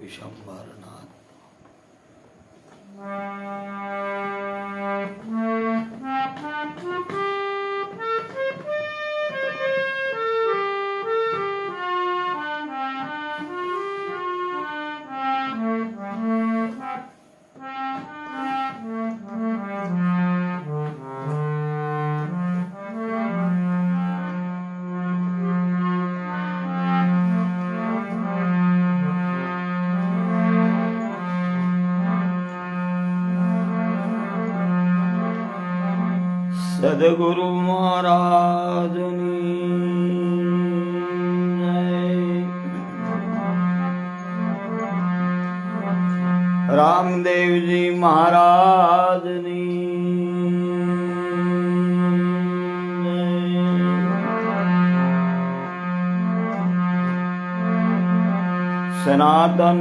વિશંબરનાથ સદગુરુ મહારાજની રામદેવજી મહારાજની સનાતન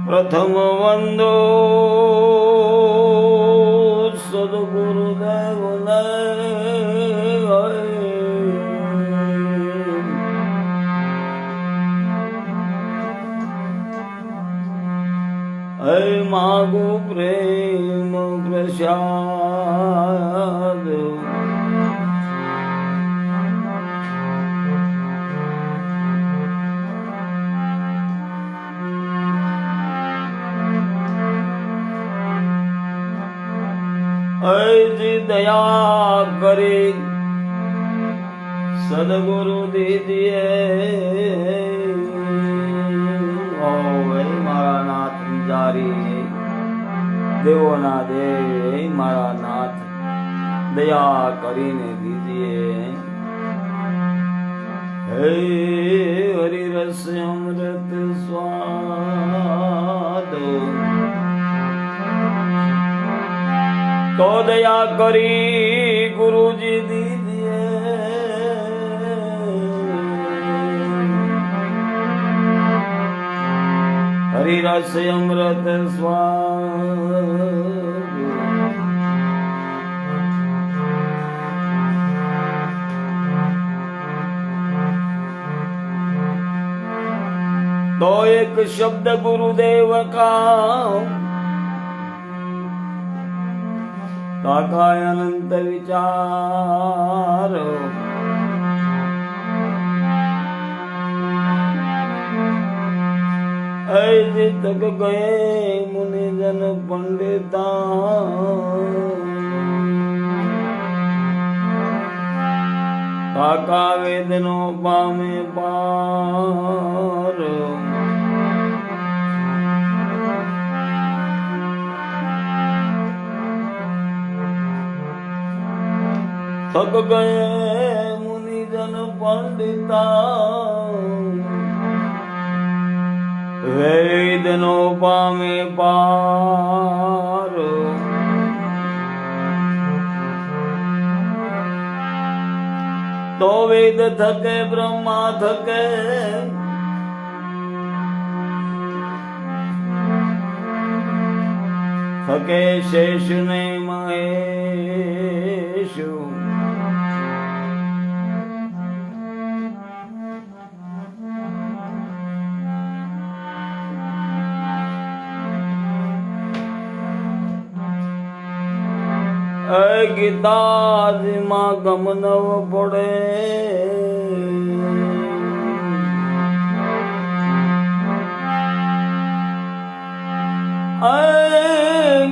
પ્રથમ વંદો સદગુરુદેવને માગુ પ્રેમ પ્રસાદ દયા કરી સદગુરુ દીદીએ મારા નાથ વિચારી દેવોના દેવ મારા નાથ દયા કરીને દીદીએ હે હરિરસ અમૃત સ્વાદ તો દયા કરી ગુરુજી દીદીએ હરિરસ અમૃત સ્વાદ તો એક શબ્દ ગુરુદેવ કા કાકાય અનંત વિચાર ऐसे तक गए मुनि जन पंडिता काका वेदनो पामे पार थक गए मुनि जन पंडिता वेद नो पामे पार तो वेद थके ब्रह्मा थके થકે શેષ ને મહેશ ગીતાજીમાં ગમનવ પડે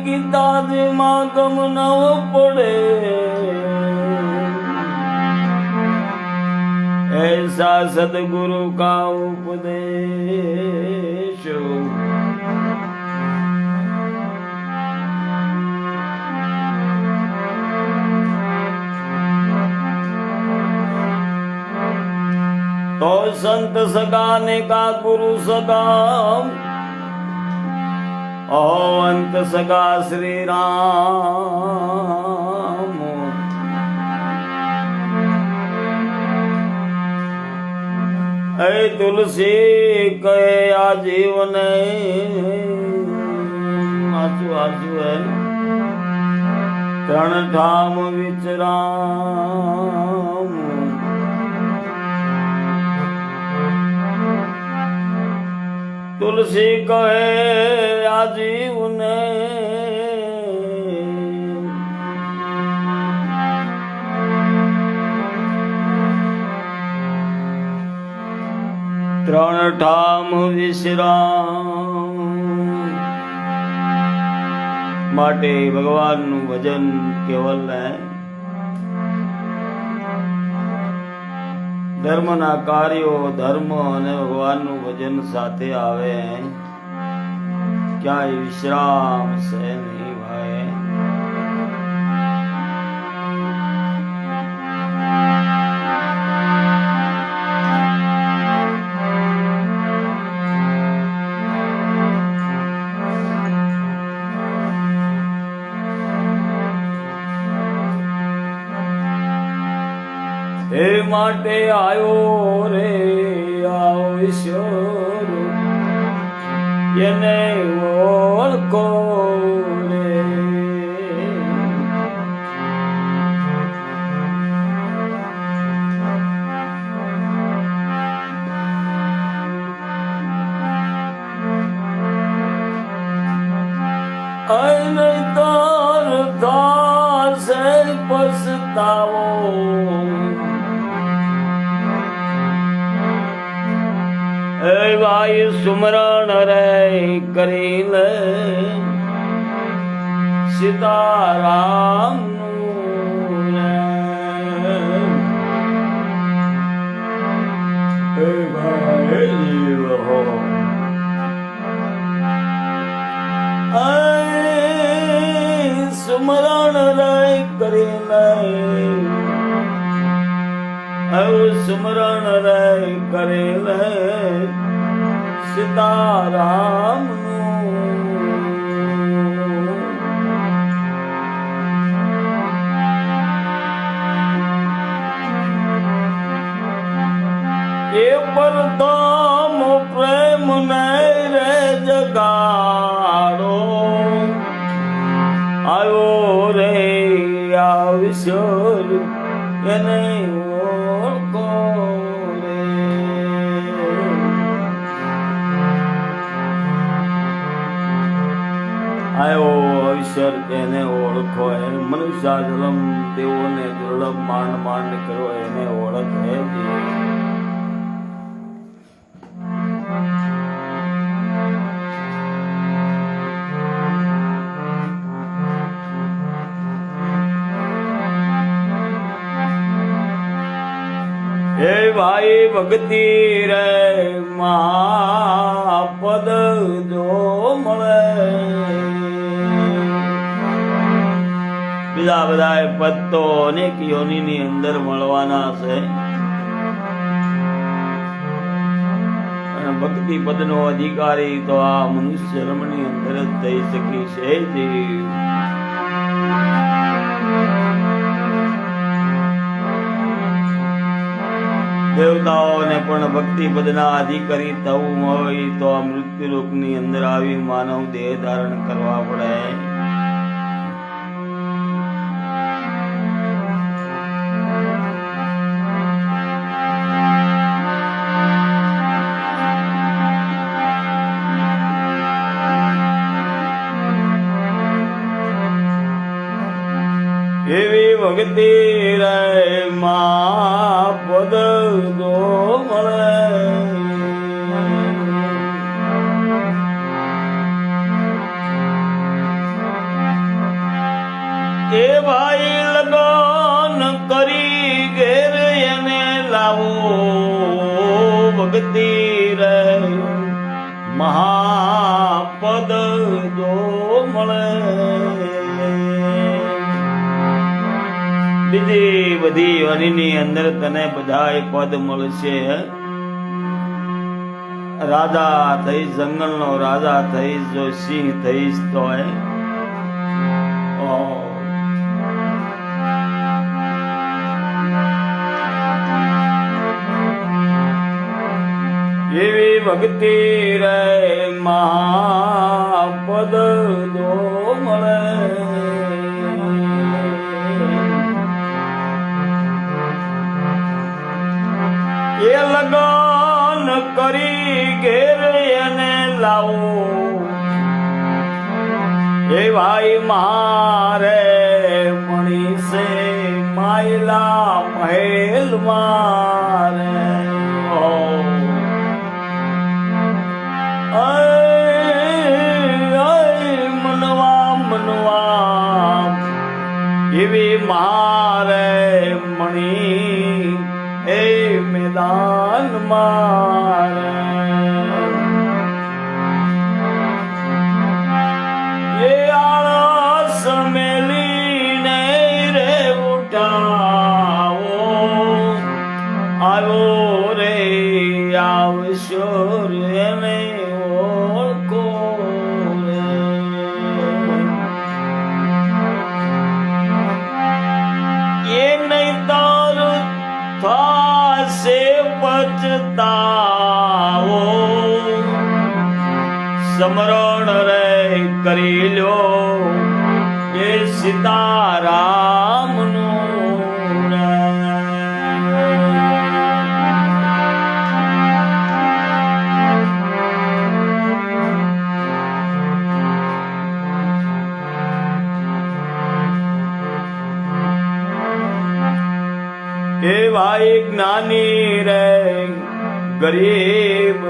ગીતાજીમાં ગમનવ પડે ऐसा सदगुरु का उपदेश तो संत सगाने का गुरु सगा अंत सगा श्री राम ऐ तुलसी कहे आजीवन आजू आजू है त्रण ठाम विचराम तुलसी कहे आजीवन त्रण ठाम विश्राम માટે ભગવાનનું ભજન કેવલ ધર્મના કાર્યો ધર્મ અને ભગવાનનું ભજન સાથે આવે ક્યાંય વિશ્રામ છે નહીં ભાઈ એ માટે આયો રે આવો ઈશ્વર એને ઓળખો રે અને તાર દાસે પછતાવો ભાઈ સુમરણ રે કરી લે સીતારામ સુમરણ રે કરી લે સુમરણ રે કરી લે સીતારામ એ પરધામ પ્રેમ ને રે જગાડો આવ્યો રે આવશોર એને ઓળખો આયો અવસર એને ઓળખો એ મનુષ્ય જલમ તેઓને દુર્લભ માંડ માંડ કરો એને ઓળખે હે ભાઈ ભક્તિ રે મહાપદ જો મળે બીજા બધા પદ તો અનેક યોનિની અંદર મળવાના છે અને ભક્તિ પદનો અધિકારી તો આ મનુષ્ય જન્મની અંદર જ થઈ શકી છે જીવ દેવતાઓને પણ ભક્તિ પદના અધિકારી થવું હોય તો આ મૃત્યુલોકની અંદર આવી માનવ દેહ ધારણ કરવા પડે. એવી ભક્તિ રે મા પદ દો મળે. એ ભાઈ લગન કરી ઘેર એને લાવો ભક્તિ રે મહાપદ દો મળે. બીજી બધી યોનિની અંદર તને બધાય પદ મળશે. રાજા થઈશ, જંગલનો રાજા થઈશ, જો સિંહ થઈશ તો એવી ભક્તિ રે મહાપદ દો મળે. એ લગન કરી ઘેર એને લાવો એ ભાઈ મારે મણી સે માયલા મહેલ મારે. મનવા મનવા એવી મારે મણી એ મેદાન મારે. એ આળસ મેલીને રે ઉઠાવો આવો રે આવશો રે ને ઓળખો રે. એ નહીં તારું થાશે પછતાવો સમરણ રે કરી લો એ સીતારામનું. એ ભાઈ જ્ઞાની રે ગરીબ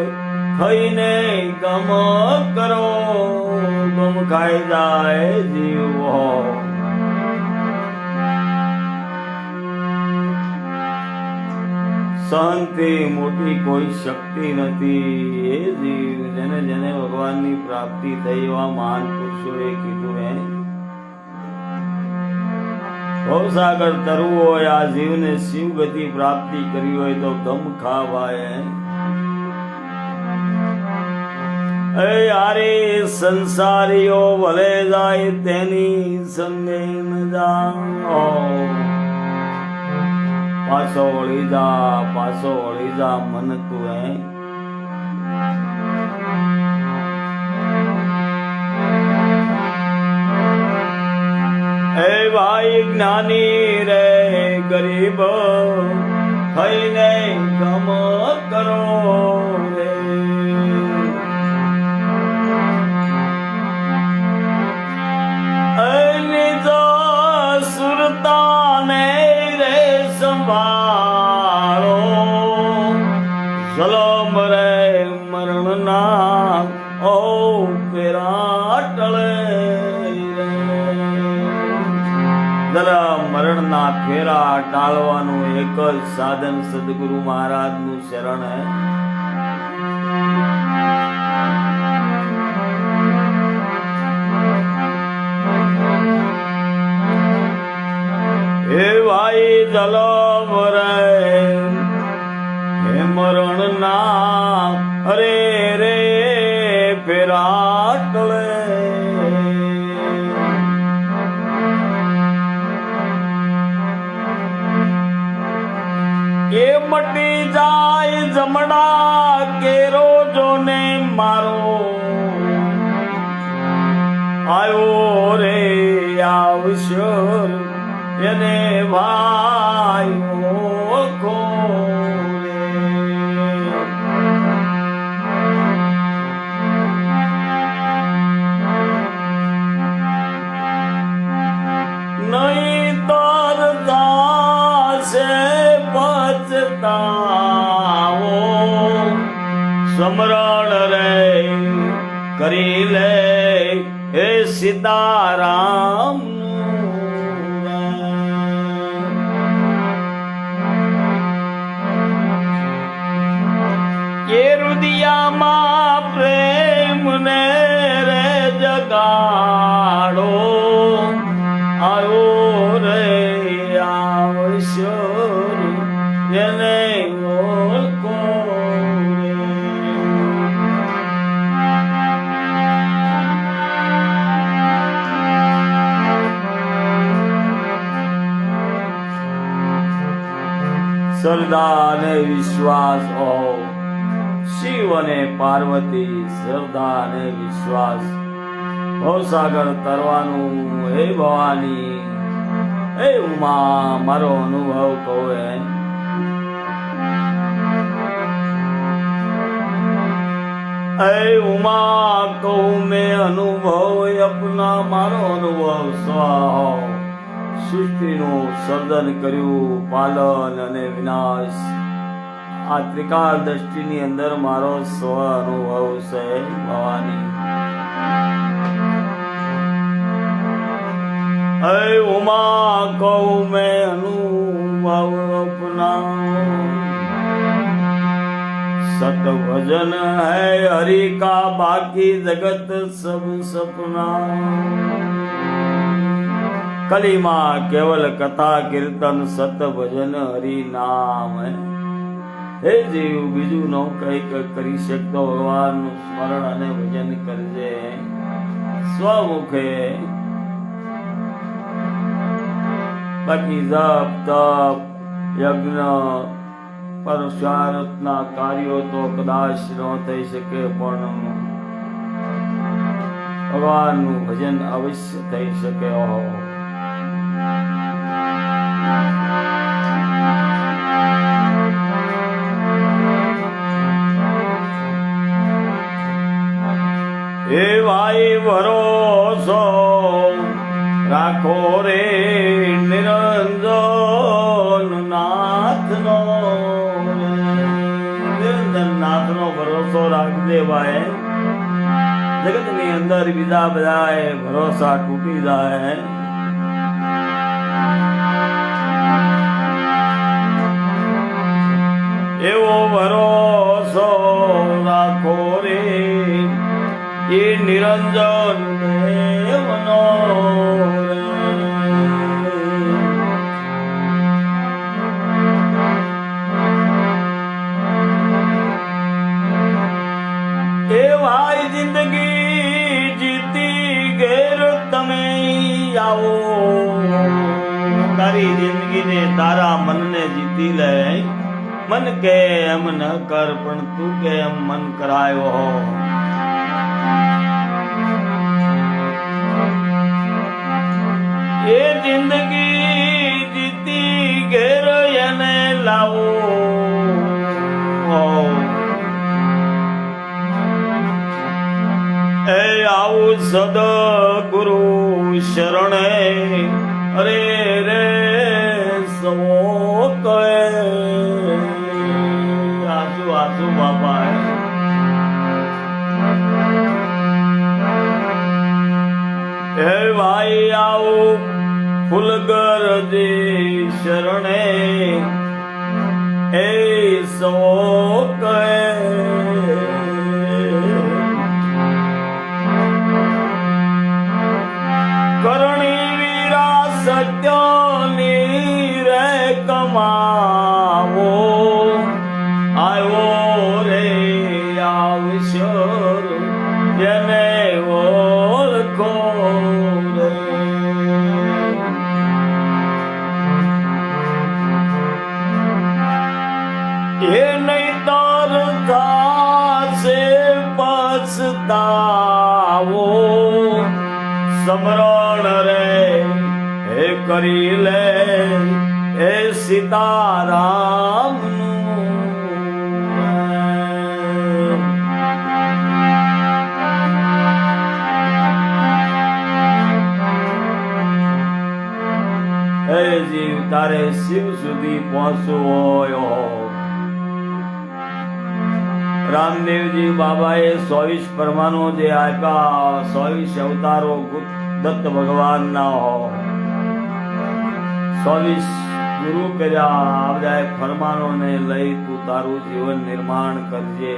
થઈને ગમ કરો ગમ ખાઈ જાય જીવો. સહનથી મોટી કોઈ શક્તિ નથી. એ જીવ જેને જેને ભગવાનની પ્રાપ્તિ થઈ એવા મહાન પુરુષોએ કીધું હે ભવસાગર તરવું હોય આ જીવને શિવ ગતિ પ્રાપ્તિ કરી હોય તો ગમ ખાવાય. યારે સંસારીઓ ભલે જાય તેની સંગે ન જાઓ. પાછો વળી જા મન તું હે ભાઈ જ્ઞાની રે ગરીબ થઈને ગમ કરો રે. સુરતાને રે સંભાળો જલમ રે મરણના ઓ ફેરા ટળે. જરા મરણના ફેરા ટાળવાનું એક જ સાધન સદગુરુ મહારાજનું શરણ હે. હે ભાઈ જલમ રે હે મરણ ના અરે રે ફેરા ટળે. એ મટી જમણા કેરો જોને મારો આયો રે આવશ્યર એને ભાઈ ઓળખો નહીં તરતા છે પછતાવો સમરણ રે કરી લે હે સીતારામ એ રુદિયામાં પ્રેમ ને રે જગાડો આયો રે આવશ્યર એને ઓળખો શ્રદ્ધા અને વિશ્વાસ હો શિવ અને પાર્વતી શ્રદ્ધા અને વિશ્વાસ ભવસાગર તરવાનું હે ભવાની હે ઉમા મારો અનુભવ કહે હે ઉમા કહું મેં અનુભવ અપના મારો અનુભવ સ્વ સૃષ્ટિનું સર્જન કર્યું પાલન અને વિનાશ આ ત્રિકાળ દ્રષ્ટિની અંદર મારો સ્વ અનુભવ છે ભવાની હે ઉમા કહું મેં અનુભવ અપના सत भजन है हरि का बाकी जगत सब सपना कलीमा केवल कथा कीर्तन सत भजन हरि नाम है हे जीव बीजू नो कई કરી શકતો ભગવાન નું સ્મરણ અને ભજન કરજે સ્વમુખે બાકી જપ તપ યજ્ઞ પરશારતના કાર્યો તો કદાચ ન થઈ શકે પણ ભગવાનનું ભજન અવશ્ય થઈ શકે હે ભાઈ ભરોસો રાખો રે નિરંજન નાથનો નાથનો ભરોસો રાખજે ભાઈ જગત ની અંદર બીજા બધા ભરોસા તૂટી જાય એવો ભરોસો રાખો રે એ નિરંજન દેવનો એ ભાઈ જિંદગી જીતી ઘેર તમે આવો તારી જિંદગીને તારા મનને જીતી લે મન કે એમ ન કર પણ તું કે એમ મન કરાયો હો એ જિંદગી જીતી ઘેર એને લાવો એ આવું સદગુરુ શરણે અરે રે સો કહે આસુ આસુ બાપા હે ભાઈ આવું ફૂલગરજી શરણે એ સો કહે કરણી વીરા સત્યની રે કમાવો આવ્યો રે આવશ્યર જેને ઓળખો રે એ નહીં તો આવો સમરણ રે હે કરી લે એ સીતારામ હે જીવ તારે શિવ સુધી પહોંચવું હોય રામદેવજી બાબાએ 24 પરમાનો જે આપ્યા 24 અવતારો દત્ત ભગવાનના 24 ગુરુ કર્યા આ બધા ફરમાનોને લઈ તું તારું જીવન નિર્માણ કરજે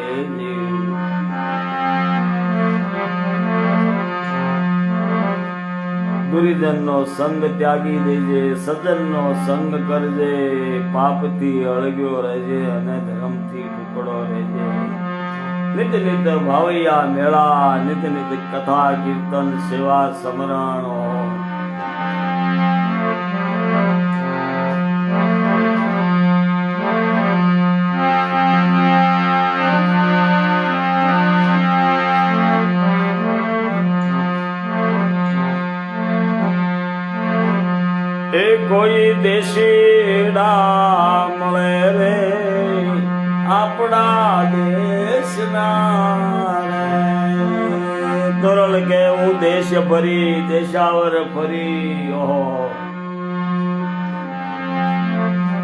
ગુરુજનનો સંગ ત્યાગી દેજે સજ્જનનો સંગ કરજે પાપથી અળગ્યો રહેજે અને ધર્મથી ટુકડો રહેજે નિત નિત ભાવૈયા મેળા નિત નિત કથા કીર્તન સેવા સમરણ એ કોઈ દેશીડા મળે રે આપણા દેશના ધોરલ કે હું દેશ ભરી દેશાવર ફરી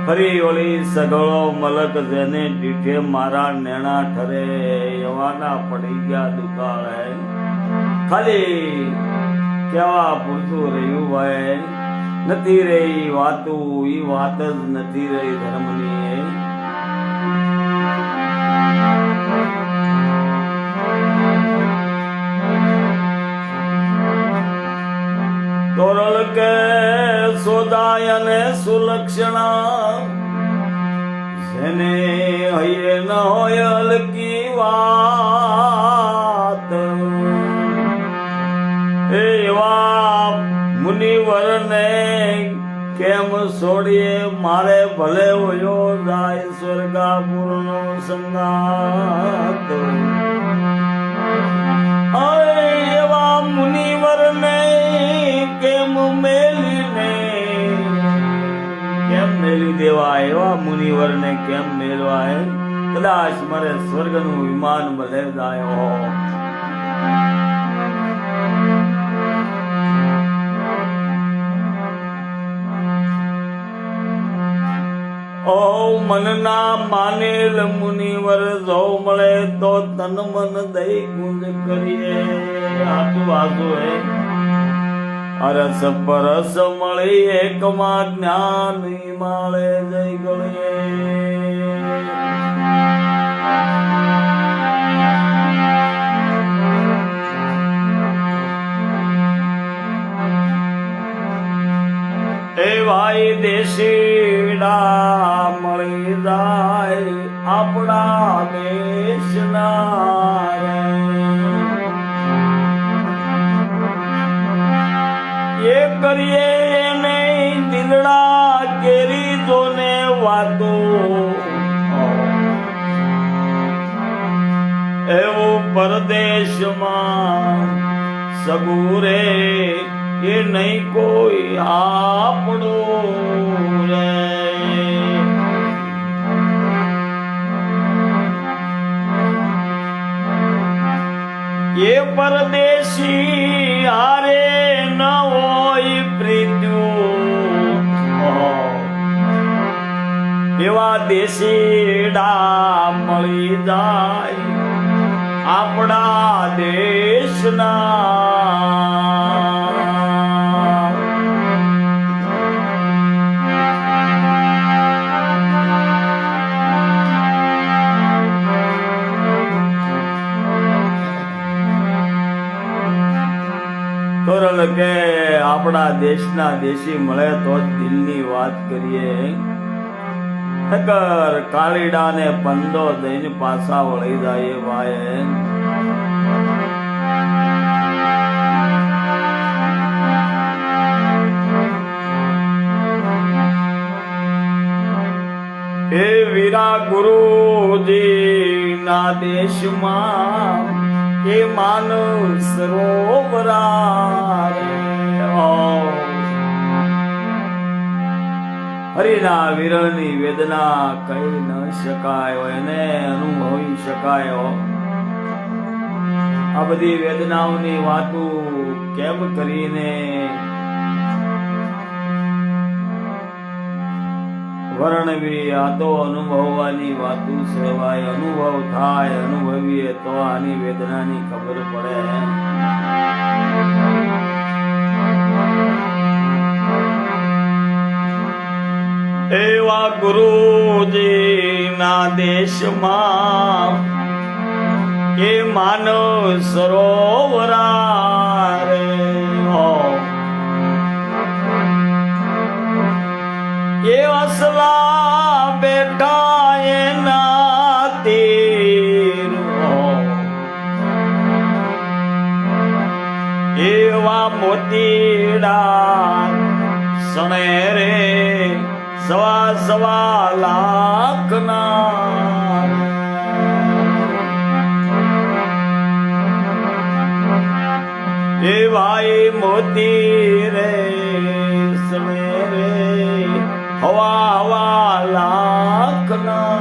ફરી ઓલી સગળો મલક જેને દીઠે મારા નેણા ઠરે એવાના પડી ગયા દુકાળે ખાલી કેવા પૂરતું રહ્યું ભાઈ નથી રહી વાતું ઈ વાત જ નથી રહી ધર્મની તોરલ કે સોદાય અને સુલક્ષણા જેને હૈયે ન હોય હલકી વાત એવા મુનિવરને કેમ છોડીએ મારે ભલે વયો જાય સ્વર્ગાપુરનો સંગાત એવા મુનિવરને કેમ મેલીને કેમ મેલી દેવાય એવા મુનિવરને કેમ મેલવાય કદાચ મારે સ્વર્ગનું વિમાન ભલે જાય ઓ મનના માનેલ મુનિવર જો મળે તો તન મન દઈ ગુંજ કરીએ આજુ હે અરસ પરસ મળી એકમાં જ્ઞાન માળે જઈ ગળીએ એ ભાઈ દેશીડા મળી જાય આપણા દેશના એ કરીએ નહીં દિલડા કેરી જોને વાતો એવું પરદેશમાં સગુરે એ નહીં કોઈ આપણો રે એ પરદેશી હારે ન હોય પ્રીત્યું એવા દેશીડા મળી જાય આપણા દેશના તોરલ કે આપણા દેશના દેશી મળે તો જ દિલની વાત કરીએ ઠકર કાળીડા ને પંદો દઈને પાછા વળી જાય ભાઈ એ વીરા ગુરુજી ના દેશમાં એ માનવ સરોવરા રે હરિના વિરહની વેદના કહી ન શકાય એને અનુભવી શકાય. આ બધી વેદનાઓની વાતો કેમ કરીને વર્ણવી? આ તો અનુભવવાની વાતો સેવાય. અનુભવ થાય, અનુભવીએ તો આની વેદનાની ખબર પડે. એવા ગુરુજીના દેશમાં એ માનવ સરોવરા રે એ અસલા બેઠા એના તીર એવા મોતીડા સણે રે સવા સવા લાખના એ ભાઈ મોતી રે સણે રે હવા હવા લાખના.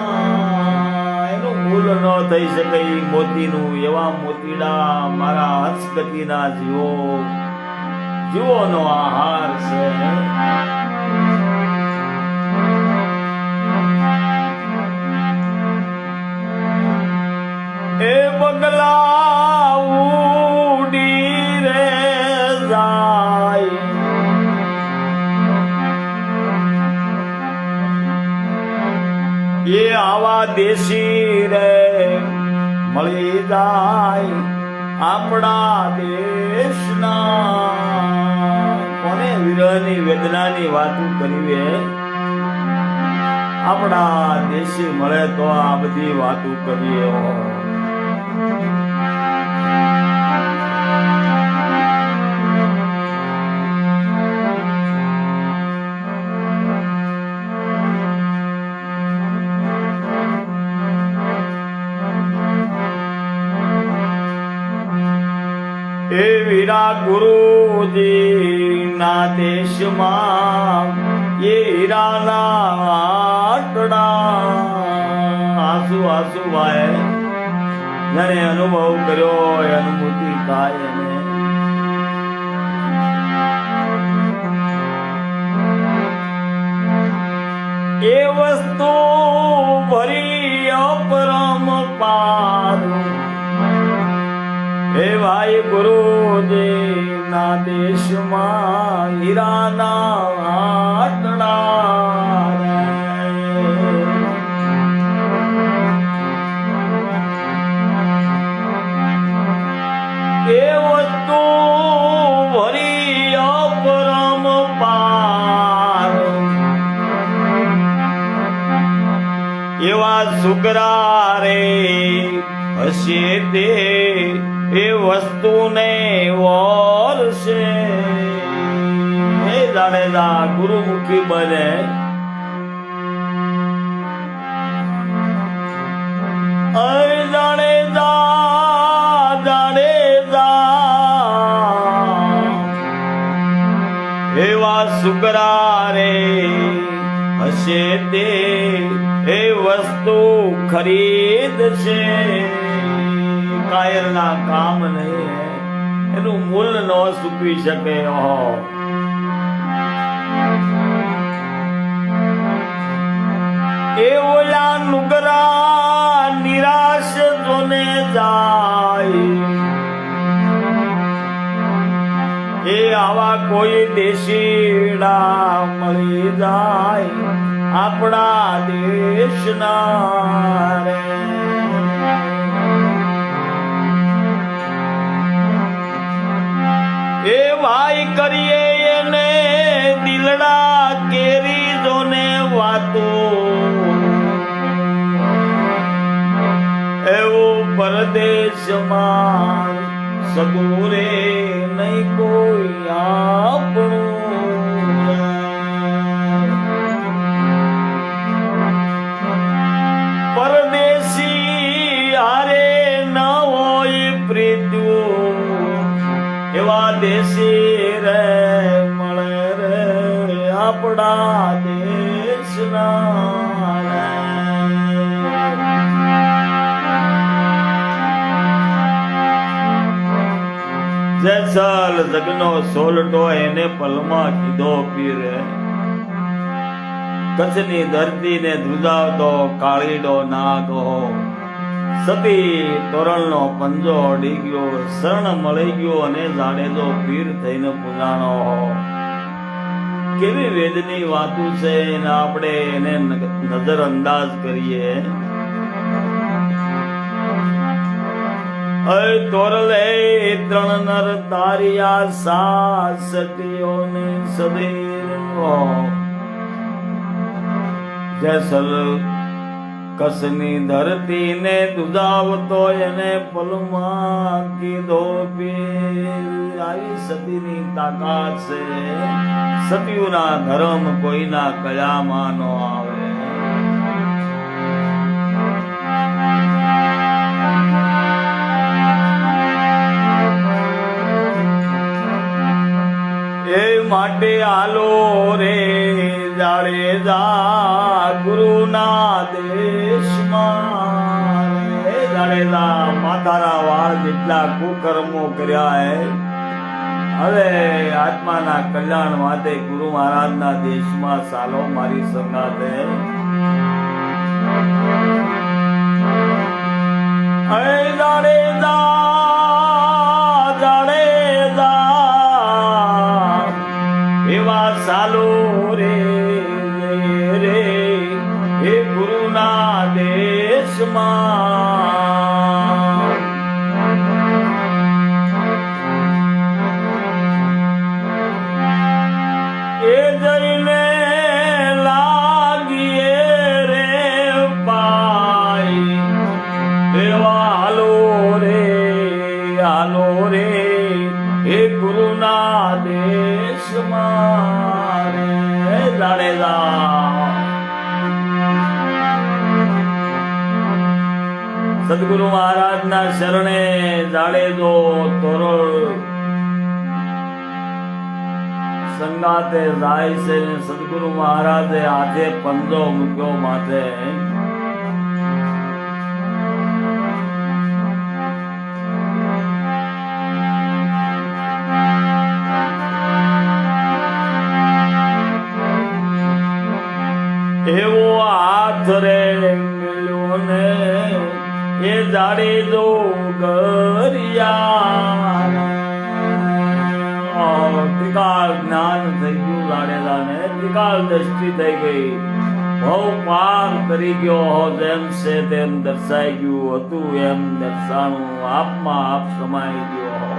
એનું મૂલ ન થઈ શકે એ મોતીનું. એવા મોતીડા મારા હસ્તગતિના જીવોનો આહાર છે. એ બગલા ઉડી રે જાય એ આવા દેશી રે મળી જાય આપણા દેશના. કોને વિરહની વેદનાની વાતો કરવી? આપણા દેશી મળે તો આ બધી વાતો કરીએ. એ વીરા ગુરુજીના દેશમાં એ હીરાના આટડા આંસુ આંસુ વાય. જેને અનુભવ કર્યો એ અનુભૂતિ થાય. એ વસ્તુ ભરી અપરમ પાર હે ભાઈ ગુરુજીના દેશમાં હીરાના આટડા એ વસ્તુ ભરી અપરમ પાર એવા સુગરા રે હશે તે એ વસ્તુને વરસે. એ જાણેજા ગુરુમુખી બને એવા સુગરા રે હશે તે એ વસ્તુ ખરીદ છે. કાયરના કામ નહીં, એનું મૂલ ન ચૂકવી શકે. એ ઓલા નુગરા નિરાશ જોને જાય એ આવા કોઈ દેશીડા મળી જાય આપણા દેશના રે. એ ભાઈ કરીએ એને દિલડા કેરી જોને વાતો એવું પરદેશમાં સગુરે નહીં કોઈ આપણું. પરદેશી હારે ન હોય પ્રીત એવા દેશી રે મળે રે આપણા દેશના રે. જેસલ જગનો સોલટો એને પલમાં કીધો પીરે. કચ્છની ધરતીને ધ્રુજાવતો કાળીડો નાગો. સતી તોરણનો પંજો અડી ગયો, શરણ મળી ગયો અને જાડેજો પીર થઈને પૂજાણો. કેવી વેદની વાતું છે ને આપણે એને નજર અંદાજ કરીએ. તોરલે ત્રણ નર તારિયા સાસટીઓને સદેવો. જેસલ કસની ધરતી ને દુધાવતો એને પલમાં કીધો પીર. આવી સતીની તાકાત છે. સતીઓના ધર્મ કોઈના કયામાં નો આવે. એ માટે આલો રે જાડેજા ગુરુના દેશમાં. જાડેજા માથાના વાળ જેટલા કુકર્મો કર્યા હે, હવે આત્માના કલ્યાણ માટે ગુરુ મહારાજના દેશમાં ચાલો મારી સંગાતે. જાડેજા એવા ચાલો રે રે હે ગુરુના દેશમાં. એ જઈને લાગીએ રે પાઈ. એવા હાલો રે હે ગુરુના દેશમાં રે. જાડેજા સદગુરુ મહારાજના શરણે જાડેજો તોરલ સંગાતે જાય છે. સદગુરુ મહારાજે હાથે પંજો મૂક્યો માથે. એવો હાથ રે મળ્યો ને એ જાડેજો ગરિયા. ત્રિકાળ જ્ઞાન થઈ ગયું જાડેજાને. ત્રિકાળ દ્રષ્ટિ થઈ ગઈ. ભવ પાર કરી ગયો. જેમ છે તેમ દર્શાઈ ગયું હતું એમ દર્શાણું આપમાં આપ સમાઈ ગયો.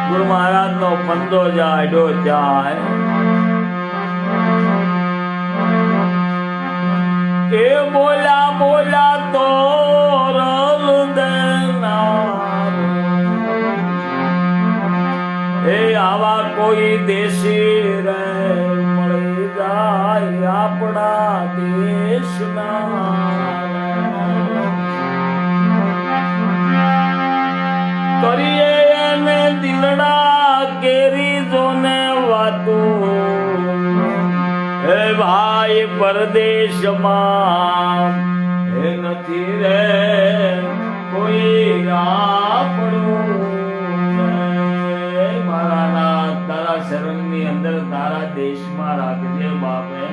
ગુરુ મહારાજ નો પંજો જાડ્યો જાય. એ બોલા તોરલ દેનાર. એ આવા કોઈ દેશી રે મળી જાય આપણા દેશના. કરીએ એને દિલડા કેરી જોને વાતું. હે ભાઈ પરદેશમાં હે નથી રે કોઈ આપણું. મારા તારા શરણની અંદર તારા દેશમાં રાખજે બાપે.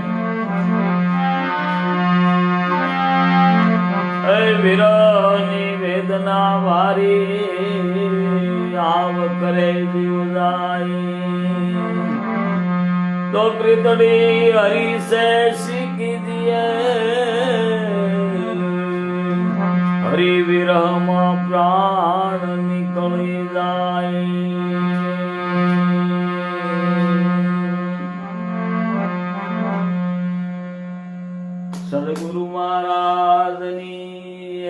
વિરહની વેદના વારી આવ કરે જીવ જાય. તો પ્રીતડી હરી સે શીખી દિયે. હરી વિરહમાં પ્રાણ નીકળી જાય. સદગુરુ મહારાજની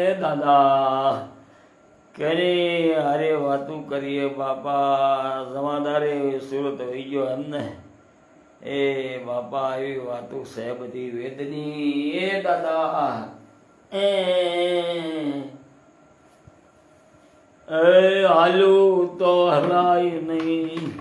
એ દાદા કેને હારે વાતું કરીએ બાપા. જમાદારે સુરત હોઈ ગયો એમને. એ બાપા એવી વાતું છે બધી વેદની. એ દાદા એ હાલું તો હલાય નહીં,